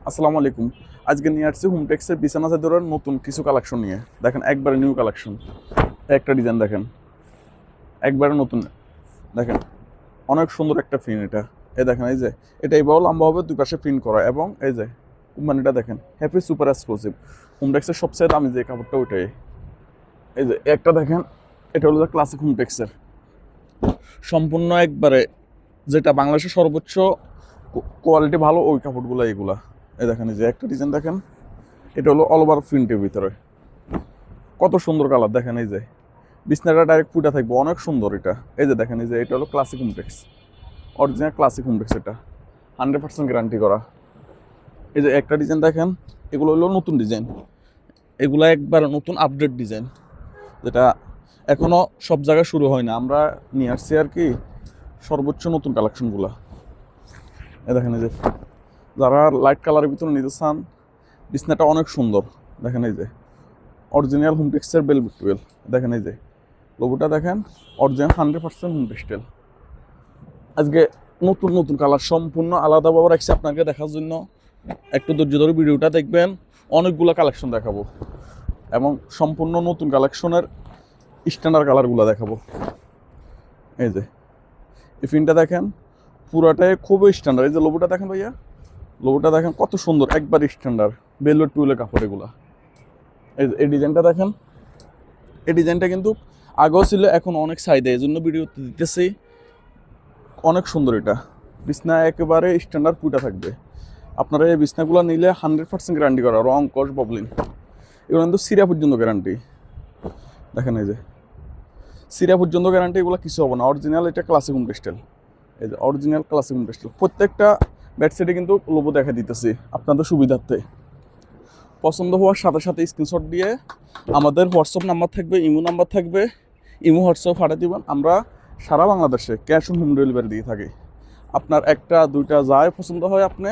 আসসালামু আলাইকুম। আজকে নিয়ে আসছি হোমটেক্সের বিছানা চাদরের নতুন কিছু কালেকশন নিয়ে। দেখেন একবারে নিউ কালেকশন। একটা ডিজাইন দেখেন, একবারে নতুন। দেখেন অনেক সুন্দর একটা প্রিন্ট এটা। এই দেখেন, এই যে এটা এইভাবে লম্বা হবে, দুই পাশে প্রিন্ট করা, এবং এই যে কোম্পানিটা দেখেন হ্যাপি সুপার এক্সক্লুসিভ। হোমটেক্সের সবচেয়ে দামি যে কাপড়টা ওইটাই। এই যে একটা দেখেন, এটা হলো ক্লাসিক হোমটেক্সের সম্পূর্ণ একবারে যেটা বাংলাদেশের সর্বোচ্চ কোয়ালিটি ভালো ওই কাপড়গুলো এইগুলা। এই দেখেন, এই যে একটা ডিজাইন দেখেন, এটা হলো অল ওভার প্রিন্টের ভিতরে। কত সুন্দর কালার দেখেন। এই যে বিছনাটা ডাইরেক্ট ফুটা থাকবে, অনেক সুন্দর এটা। এই যে দেখেন, এই যে এটা হলো classic Hometex, original classic Hometex. এটা 100% গ্যারান্টি করা। এই যে একটা ডিজাইন দেখেন, এগুলো হলো নতুন ডিজাইন, এগুলো একবার নতুন আপডেট ডিজাইন, যেটা এখনো সব জায়গায় শুরু হয় না। আমরা নিয়ে আসছি আর কি সর্বোচ্চ নতুন কালেকশনগুলো। এই দেখেন, এই যে যারা লাইট কালারের ভিতরে নিতে চান, বিছনাটা অনেক সুন্দর। দেখেন এই যে অরিজিনাল হোমটেক্সের বেলভেট টুয়েল। দেখেন এই যে লোগোটা দেখেন, অরিজিনাল 100% হোমটেক্সটাইল। আজকে নতুন নতুন কালার সম্পূর্ণ আলাদাভাবে রাখছি আপনাকে দেখার জন্য। একটু ধৈর্য ধরে ভিডিওটা দেখবেন, অনেকগুলো কালেকশন দেখাবো এবং সম্পূর্ণ নতুন কালেকশনের স্ট্যান্ডার্ড কালারগুলো দেখাবো। এই যে এই প্রিন্টটা দেখেন, পুরাটাই খুবই স্ট্যান্ডার্ড। এই যে লোগোটা দেখেন ভাইয়া, লোগোটা দেখেন কত সুন্দর, একবার স্ট্যান্ডার্ড বেলভেট টুয়েলের কাপড় এগুলা। এই ডিজাইনটা দেখেন, এই ডিজাইনটা কিন্তু আগেও ছিল, এখন অনেক চাহিদা, এই জন্য ভিডিওতে দিতেছি। অনেক সুন্দর এটা। বিছনা একেবারে স্ট্যান্ডার্ড পুইটা থাকবে। আপনারা এই বিছনাগুলো নিলে 100% গ্যারান্টি করা, রং কস ববলিন, এগুলো কিন্তু সিরা পর্যন্ত গ্যারান্টি। দেখেন এই যে সিরা পর্যন্ত গ্যারান্টি, এগুলো কিছু হবে না। অরিজিনাল এটা ক্লাসিক হোমটেক্সটাইল। এই যে অরিজিনাল ক্লাসিক হোমটেক্সটাইল। প্রত্যেকটা বেডশিটে কিন্তু লোগো দেখা দিতেছি আপনাদের সুবিধার্থে। পছন্দ হওয়ার সাথে সাথে স্ক্রিনশট দিয়ে আমাদের হোয়াটসঅ্যাপ নাম্বার থাকবে, ইমো নাম্বার থাকবে, ইমো হোয়াটসঅ্যাপ পাঠিয়ে দিবেন। আমরা সারা বাংলাদেশে ক্যাশ অন হোম ডেলিভারি দিয়ে থাকি। আপনার একটা দুইটা যাই পছন্দ হয় আপনি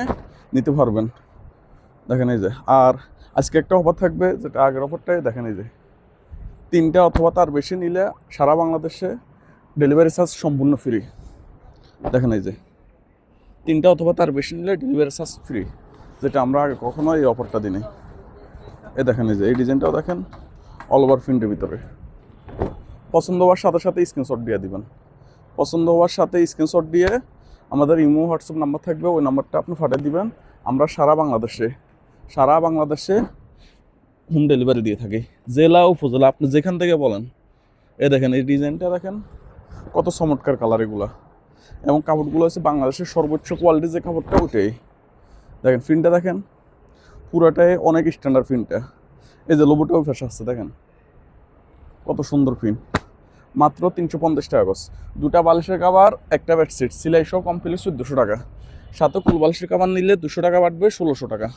নিতে পারবেন। দেখেন এই যে, আর আজকে একটা অফার থাকবে, যেটা আগের অফারটাই দেখেন। এই যে তিনটা অথবা তার বেশি নিলে সারা বাংলাদেশে ডেলিভারি চার্জ সম্পূর্ণ ফ্রি। দেখেন এই যে তিনটা অথবা তার বেশি নিলে ডেলিভারি চার্জ ফ্রি, যেটা আমরা আগে কখনো এই অফারটা দিই নাই। এই দেখেন, এই যে এই ডিজাইনটাও দেখেন, অল ওভার প্রিন্টের ভিতরে। পছন্দ হওয়ার সাথে সাথে স্ক্রিনশট দিয়ে দিবেন। পছন্দ হওয়ার সাথে স্ক্রিনশট দিয়ে আমাদের ইমো হোয়াটসঅ্যাপ নাম্বার থাকবে, ওই নাম্বারটা আপনি পাঠিয়ে দিবেন। আমরা সারা বাংলাদেশে হোম ডেলিভারি দিয়ে থাকি, জেলা উপজেলা আপনি যেখান থেকে বলেন। এই দেখেন, এই ডিজাইনটা দেখেন কত চমৎকার কালার এগুলা, এবং কাপড়গুলো হচ্ছে বাংলাদেশের সর্বোচ্চ কোয়ালিটির যে কাপড়টা ওইটাই। দেখেন প্রিন্টটা দেখেন, পুরাটাই অনেক স্ট্যান্ডার্ড প্রিন্টটা। এই যে লোগোটাও ফেসে আসছে, দেখেন কত সুন্দর প্রিন্ট। মাত্র 350 টাকা গজ। দুটা বালিশের কাভার, একটা বেডশিট, সিলাই সহ কমপ্লিট 1400 টাকা। সাথে কুল বালিশের কাভার নিলে 200 টাকা বাড়বে, 1600 টাকা।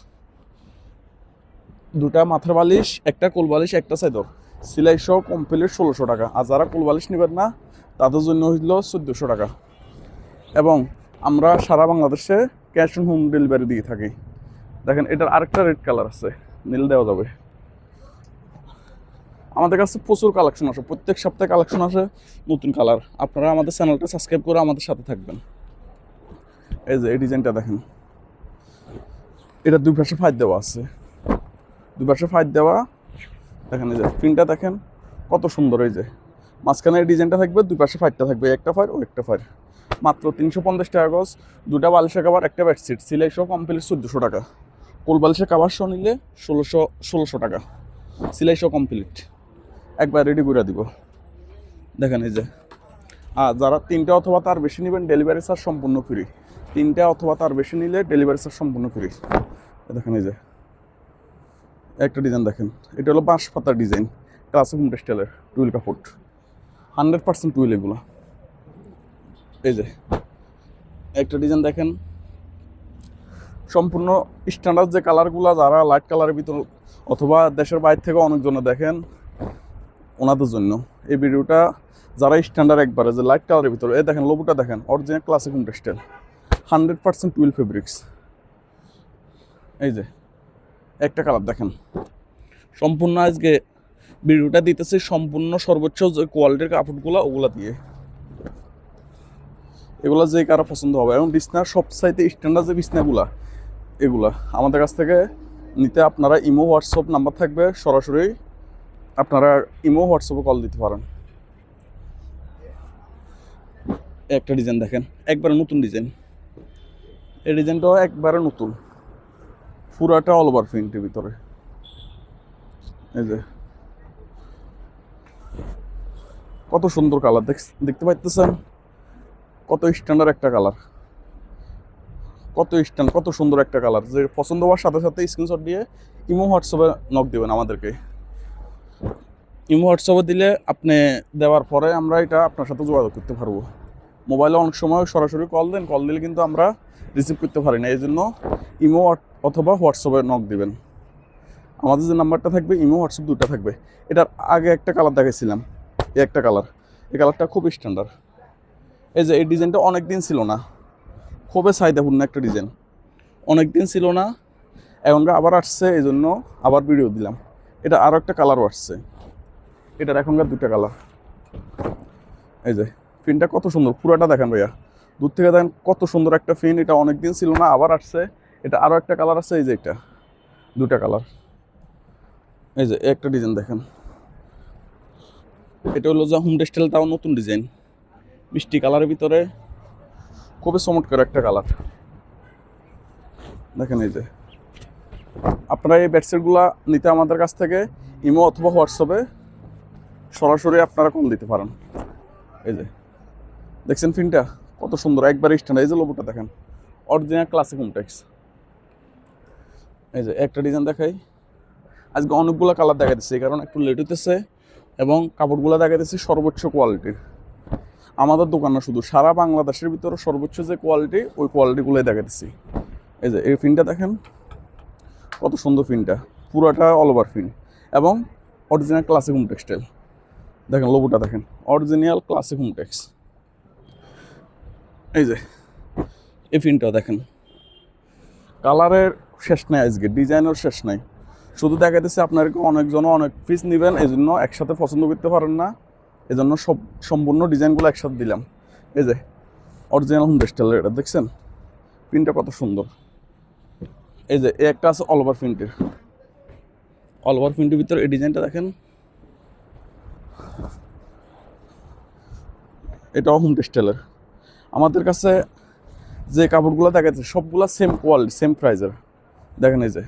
দুটা মাথার বালিশ, একটা কুল বালিশ, একটা চাদর, সিলাই সহ কমপ্লিট 1600 টাকা। আর যারা কুল বালিশ নেবেন না তাদের জন্য হইল 1400 টাকা। এবং আমরা সারা বাংলাদেশে ক্যাশ অন হোম ডেলিভারি দিয়ে থাকি। দেখেন এটার আরেকটা রেড কালার আছে, নীল দেওয়া যাবে। আমাদের কাছে প্রচুর কালেকশন আসে, প্রত্যেক সপ্তাহে কালেকশন আসে নতুন কালার। আপনারা আমাদের চ্যানেলটা সাবস্ক্রাইব করে আমাদের সাথে থাকবেন। এই যে এই ডিজাইনটা দেখেন, এটা দুই পাশে ফাইট দেওয়া আছে, দুই পাশে ফাইট দেওয়া। দেখেন এই যে প্রিন্টটা দেখেন কত সুন্দর। এই যে মাঝখানে এই ডিজাইনটা থাকবে, দুই পাশে ফাইটটা থাকবে, একটা ফাইট ও একটা ফাইট। মাত্র 350 টাকা গজ। দুটা বালিশের কাভার, একটা বেডশিট, সিলাই সহ কমপ্লিট 1400 টাকা। কোল বালিশের কাভার সহ নিলে 1600 টাকা, সিলাই সহ কমপ্লিট। একবার রেডি করে দিব। দেখেন এই যে, আর যারা তিনটা অথবা তার বেশি নেবেন ডেলিভারি চার্জ সম্পূর্ণ ফ্রি। তিনটা অথবা তার বেশি নিলে ডেলিভারি চার্জ সম্পূর্ণ ফ্রি। দেখেন এই যে একটা ডিজাইন দেখেন, এটা হলো বাঁশ পাতার ডিজাইন, ক্লাসিক হোমটেক্সটাইলের টুইল কাপড়, 100% টুইল এগুলো। এই যে একটা ডিজাইন দেখেন, সম্পূর্ণ স্ট্যান্ডার্ড যে কালারগুলো, যারা লাইট কালারের ভিতর অথবা দেশের বাইরে থেকে অনেকজনে দেখেন, ওনাদের জন্য এই ভিডিওটা। যারা স্ট্যান্ডার্ড একবারে যে লাইট কালারের ভিতরে, এই দেখেন লোগোটা দেখেন, অরিজিনাল ক্লাসিক হোমটেক্সটাইল, 100% টুইল ফেব্রিক্স। এই যে একটা কালার দেখেন, সম্পূর্ণ আজকে ভিডিওটা দিতেছে সম্পূর্ণ সর্বোচ্চ যে কোয়ালিটির কাপড়গুলো ওগুলা দিয়ে। এগুলো যে কারো পছন্দ হবে। এবং বিছনার সবচাইতে স্ট্যান্ডার্ড যে বিছনাগুলা, এগুলা আমাদের কাছ থেকে নিতে আপনারা ইমো হোয়াটসঅ্যাপ নাম্বার থাকবে, সরাসরি আপনারা ইমো হোয়াটসঅ্যাপে কল দিতে পারেন। একটা ডিজাইন দেখেন, একবারে নতুন ডিজাইন। এই ডিজাইনটাও একবারে নতুন, পুরাটা অল ওভার প্রিন্টের ভিতরে। এই যে কত সুন্দর কালার দেখতে পাইতেছেন, কত স্ট্যান্ডার্ড একটা কালার, কত সুন্দর একটা কালার। যে পছন্দ হওয়ার সাথে সাথে স্ক্রিনশট দিয়ে ইমো হোয়াটসঅ্যাপে নক দেবেন আমাদেরকে। ইমো হোয়াটসঅ্যাপে দিলে আপনি দেওয়ার পরে আমরা এটা আপনার সাথে যোগাযোগ করতে পারবো। মোবাইলে অনেক সময় সরাসরি কল দেন, কল দিলে কিন্তু আমরা রিসিভ করতে পারি না, এই জন্য ইমো অথবা হোয়াটসঅ্যাপে নক দিবেন। আমাদের যে নাম্বারটা থাকবে ইমো হোয়াটসঅ্যাপ দুটো থাকবে। এটার আগে একটা কালার দেখাইছিলাম, এই একটা কালার, এই কালারটা খুব স্ট্যান্ডার্ড। এই যে এই ডিজাইনটা অনেক দিন ছিল না, খুবই চাহিদাপূর্ণ একটা ডিজাইন, অনেক দিন ছিল না, এখনকার আবার আসছে, এই জন্য আবার ভিডিও দিলাম। এটা আরও একটা কালারও আসছে, এটার এখনকার দুটা কালার। এই যে ফিনটা কত সুন্দর, পুরাটা দেখেন ভাইয়া, দূর থেকে দেখেন কত সুন্দর একটা ফিন। এটা অনেক দিন ছিল না, আবার আসছে। এটা আরও একটা কালার আছে, এই যে এটা দুটা কালার। এই যে একটা ডিজাইন দেখেন, এটা হলো যে হোম টেক্সটাইল, তাও নতুন ডিজাইন, মিষ্টি কালারের ভিতরে, খুবই চমৎকার একটা কালার দেখেন। এই যে আপনারা এই বেডশিটগুলো নিতে আমাদের কাছ থেকে ইমো অথবা হোয়াটসঅ্যাপে সরাসরি আপনারা কল দিতে পারেন। এই যে দেখছেন ফিনটা কত সুন্দর, একবারে স্ট্যান্ডার্ড। এই যে লোগোটা দেখেন, অরিজিনাল ক্লাসিক হোমটেক্স। এই যে একটা ডিজাইন দেখাই, আজকে অনেকগুলো কালার দেখা দিচ্ছে, কারণ একটু লেট হইতেছে এবং কাপড়গুলো দেখা দিচ্ছে সর্বোচ্চ কোয়ালিটির। আমাদের দোকানে শুধু সারা বাংলাদেশের ভিতরে সর্বোচ্চ যে কোয়ালিটি, ওই কোয়ালিটিগুলোই দেখা দিচ্ছি। এই যে এই ফিনটা দেখেন কত সুন্দর, ফিনটা পুরাটা অল ওভার ফিন এবং অরিজিনাল ক্লাসিক হোম টেক্সটাইল। দেখেন লোগোটা দেখেন, অরিজিনাল ক্লাসিক হোমটেক্স। এই যে এই ফিনটা দেখেন, কালারের শেষ নাই, আজকে ডিজাইনের শেষ নাই। শুধু দেখা যাচ্ছে আপনাদেরকে অনেকজন অনেক পিস নেবেন, এই জন্য একসাথে পছন্দ করতে পারেন না, এই জন্য সম্পূর্ণ ডিজাইনগুলো একসাথে দিলাম। এই যে অরিজিনাল হোম টেক্সটাইলের, এটা দেখছেন প্রিন্টটা কত সুন্দর। এই যে একটা আছে অল ওভার প্রিন্টের, অল ওভার প্রিন্টের ভিতরে এই ডিজাইনটা দেখেন, এটাও হোম টেক্সটাইলের। আমাদের কাছে যে কাপড়গুলো দেখা যাচ্ছে সবগুলো সেম কোয়ালিটি, সেম প্রাইসের। দেখেন এই যে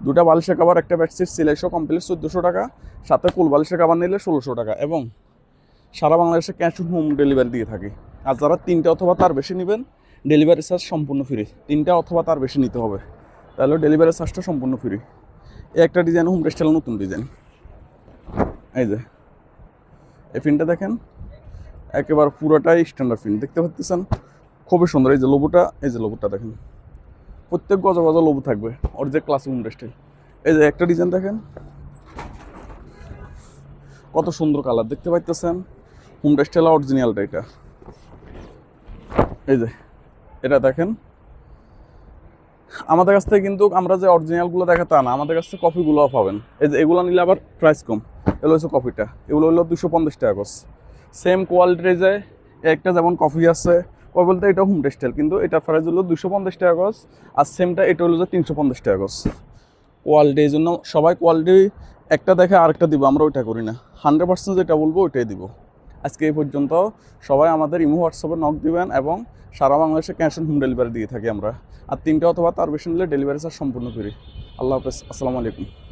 দুটা বালিশের কাভার, একটা বেডশিট সিলাইশো কমপ্লিট 1400 টাকা, সাথে কুল বালিশের কাভার নিলে 1600 টাকা, এবং সারা বাংলাদেশে ক্যাশ অন হোম ডেলিভারি দিয়ে থাকি। আর যারা 3টা অথবা তার বেশি নেবেন, ডেলিভারি চার্জ সম্পূর্ণ ফ্রি। 3টা অথবা তার বেশি নিতে হবে, তাহলে ডেলিভারি চার্জটা সম্পূর্ণ ফ্রি। এই একটা ডিজাইন হোম টেক্সটাইল, নতুন ডিজাইন। এই যে এই ফিনটা দেখেন, একেবারে পুরোটাই স্ট্যান্ডার্ড ফিন দেখতে পাচ্ছেন, খুবই সুন্দর। এই যে লোগোটা, এই যে লোগোটা দেখেন, প্রত্যেক গজ গজ লোগো থাকবে, ওর যে ক্লাসিক হোম টেক্সটাইল। এই যে একটা ডিজাইন দেখেন, কত সুন্দর কালার দেখতে পাইতেছেন, হোম টেক্সটাইল অরিজিনালটা এটা। এই যে এটা দেখেন, আমাদের কাছ থেকে কিন্তু আমরা যে অরিজিনালগুলো দেখা তা না, আমাদের কাছ থেকে কপিগুলোও পাবেন। এই যে এগুলো নিলে আবার প্রাইস কম, এগুলো হচ্ছে কপিটা, এগুলো হলো 250 টাকা গজ। সেম কোয়ালিটির যে একটা যেমন কফি আছে, ওই বলতে এটা হোম টেক্সটাইল, কিন্তু এটার প্রাইস হলো 250 টাকা গজ, আর সেমটা এটা হলো যে 350 টাকা গজ। কোয়ালিটি, এই জন্য সবাই কোয়ালিটি একটা দেখে আরেকটা দিব, আমরা ওইটা করি না, 100% যেটা বলবো ওইটাই দিব। আজকে এই পর্যন্ত, সবাই আমাদের ইমো হোয়াটসঅ্যাপে নক দিবেন, এবং সারা বাংলাদেশে ক্যাশ অন হোম ডেলিভারি দিয়ে থাকি আমরা। আর 3টা অথবা তার বেশি নিলে ডেলিভারি চার্জ সম্পূর্ণ ফ্রি। আল্লাহ হাফেজ, আসসালামু আলাইকুম।